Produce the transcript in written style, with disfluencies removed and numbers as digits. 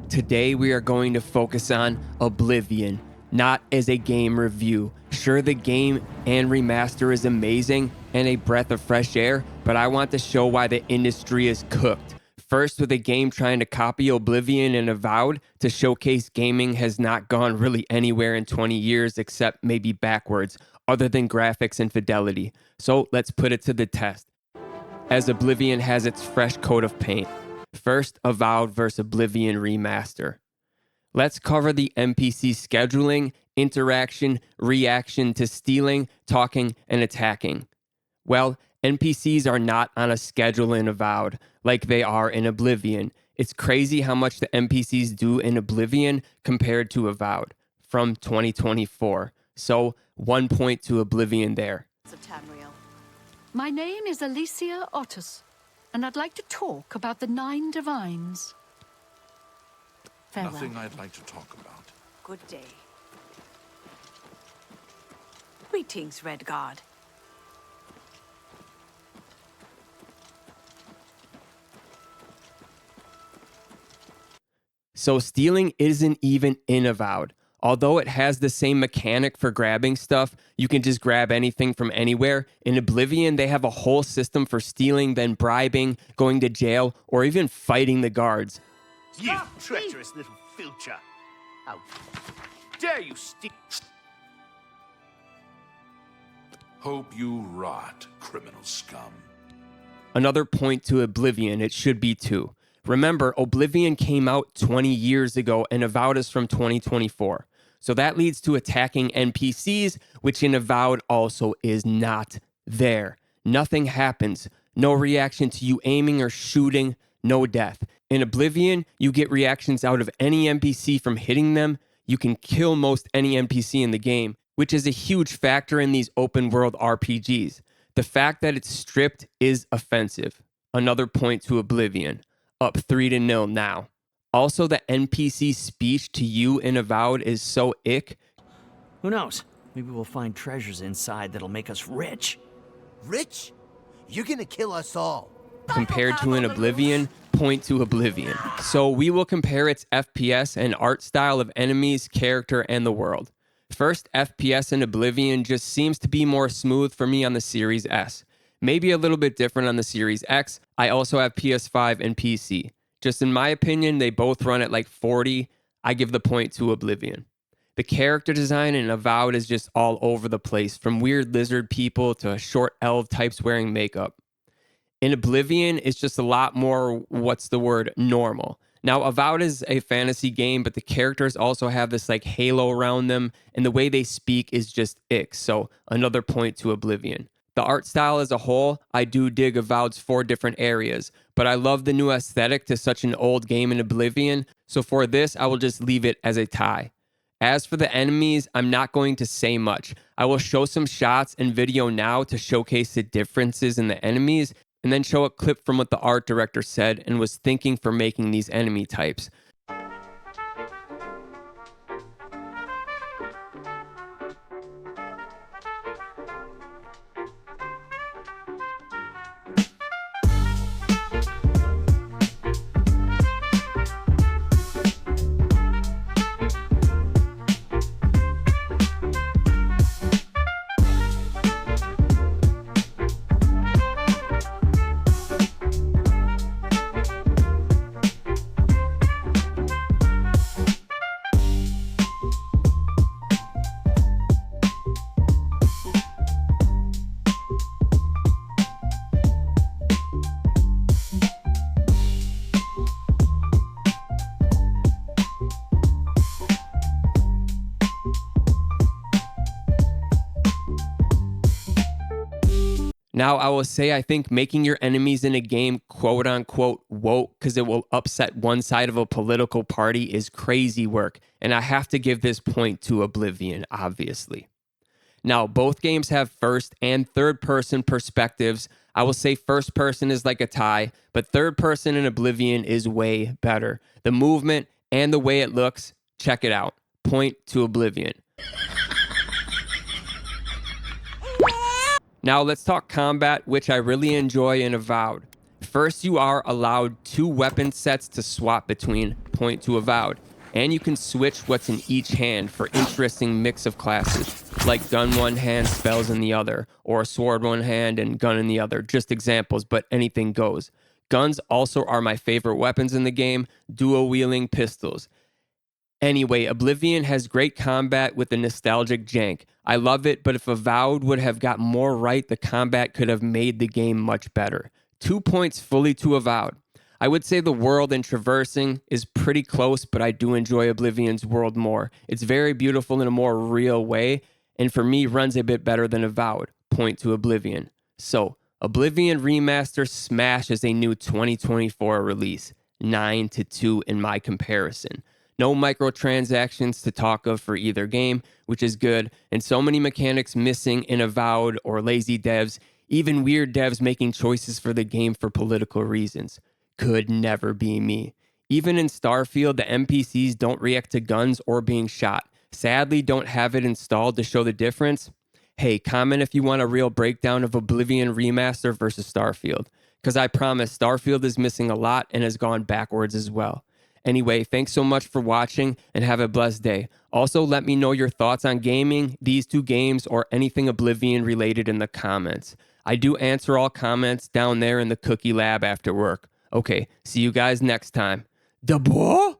Today we are going to focus on Oblivion, not as a game review. Sure, the game and remaster is amazing and a breath of fresh air, but I want to show why the industry is cooked. First, with a game trying to copy Oblivion and Avowed to showcase gaming has not gone really anywhere in 20 years except maybe backwards, other than graphics and fidelity. So let's put it to the test, as Oblivion has its fresh coat of paint. First, Avowed vs. Oblivion Remaster. Let's cover the NPC scheduling, interaction, reaction to stealing, talking, and attacking. Well, NPCs are not on a schedule in Avowed like they are in Oblivion. It's crazy how much the NPCs do in Oblivion compared to Avowed from 2024. So 1 point to Oblivion there. My name is Alicia Otis, and I'd like to talk about the 9 divines. Farewell. Nothing I'd like to talk about. Good day. Greetings, Redguard. So stealing isn't even in Avowed. Although it has the same mechanic for grabbing stuff, you can just grab anything from anywhere. In Oblivion, they have a whole system for stealing, then bribing, going to jail, or even fighting the guards. You treacherous little filcher! How dare you steal? Hope you rot, criminal scum. Another point to Oblivion, it should be 2. Remember, Oblivion came out 20 years ago and Avowed is from 2024. So that leads to attacking NPCs, which in Avowed also is not there. Nothing happens. No reaction to you aiming or shooting, no death. In Oblivion, you get reactions out of any NPC from hitting them. You can kill most any NPC in the game, which is a huge factor in these open world RPGs. The fact that it's stripped is offensive. Another point to Oblivion. Up 3-0 now. Also, the NPC speech to you in Avowed is so ick. Who knows? Maybe we'll find treasures inside that'll make us rich. Rich? You're gonna kill us all. Compared to in Oblivion, point to Oblivion. So we will compare its FPS and art style of enemies, character, and the world. First, FPS in Oblivion just seems to be more smooth for me on the Series S. Maybe a little bit different on the Series X. I also have PS5 and PC. Just in my opinion, they both run at like 40. I give the point to Oblivion. The character design in Avowed is just all over the place, from weird lizard people to short elf types wearing makeup. In Oblivion, it's just a lot more, normal. Now, Avowed is a fantasy game, but the characters also have this like halo around them, and the way they speak is just ick. So another point to Oblivion. The art style as a whole, I do dig Avowed's 4 different areas, but I love the new aesthetic to such an old game in Oblivion, so for this, I will just leave it as a tie. As for the enemies, I'm not going to say much. I will show some shots and video now to showcase the differences in the enemies, and then show a clip from what the art director said and was thinking for making these enemy types. Now, I will say I think making your enemies in a game quote unquote woke because it will upset one side of a political party is crazy work, and I have to give this point to Oblivion, obviously. Now, both games have first and third person perspectives. I will say first person is like a tie, but third person in Oblivion is way better. The movement and the way it looks, check it out. Point to Oblivion. Now let's talk combat, which I really enjoy in Avowed. First, you are allowed 2 weapon sets to swap between, point to Avowed, and you can switch what's in each hand for interesting mix of classes, like gun one hand, spells in the other, or sword one hand and gun in the other. Just examples, but anything goes. Guns also are my favorite weapons in the game, dual-wielding pistols. Anyway, Oblivion has great combat with the nostalgic jank. I love it, but if Avowed would have got more right, the combat could have made the game much better. 2 points fully to Avowed. I would say the world and traversing is pretty close, but I do enjoy Oblivion's world more. It's very beautiful in a more real way, and for me runs a bit better than Avowed. Point to Oblivion. So, Oblivion Remaster Smash is a new 2024 release. 9-2 in my comparison. No microtransactions to talk of for either game, which is good, and so many mechanics missing in Avowed or lazy devs, even weird devs making choices for the game for political reasons. Could never be me. Even in Starfield, the NPCs don't react to guns or being shot. Sadly, don't have it installed to show the difference. Hey, comment if you want a real breakdown of Oblivion Remaster versus Starfield, because I promise Starfield is missing a lot and has gone backwards as well. Anyway, thanks so much for watching and have a blessed day. Also, let me know your thoughts on gaming, these 2 games, or anything Oblivion related in the comments. I do answer all comments down there in the cookie lab after work. Okay, see you guys next time. Da boy?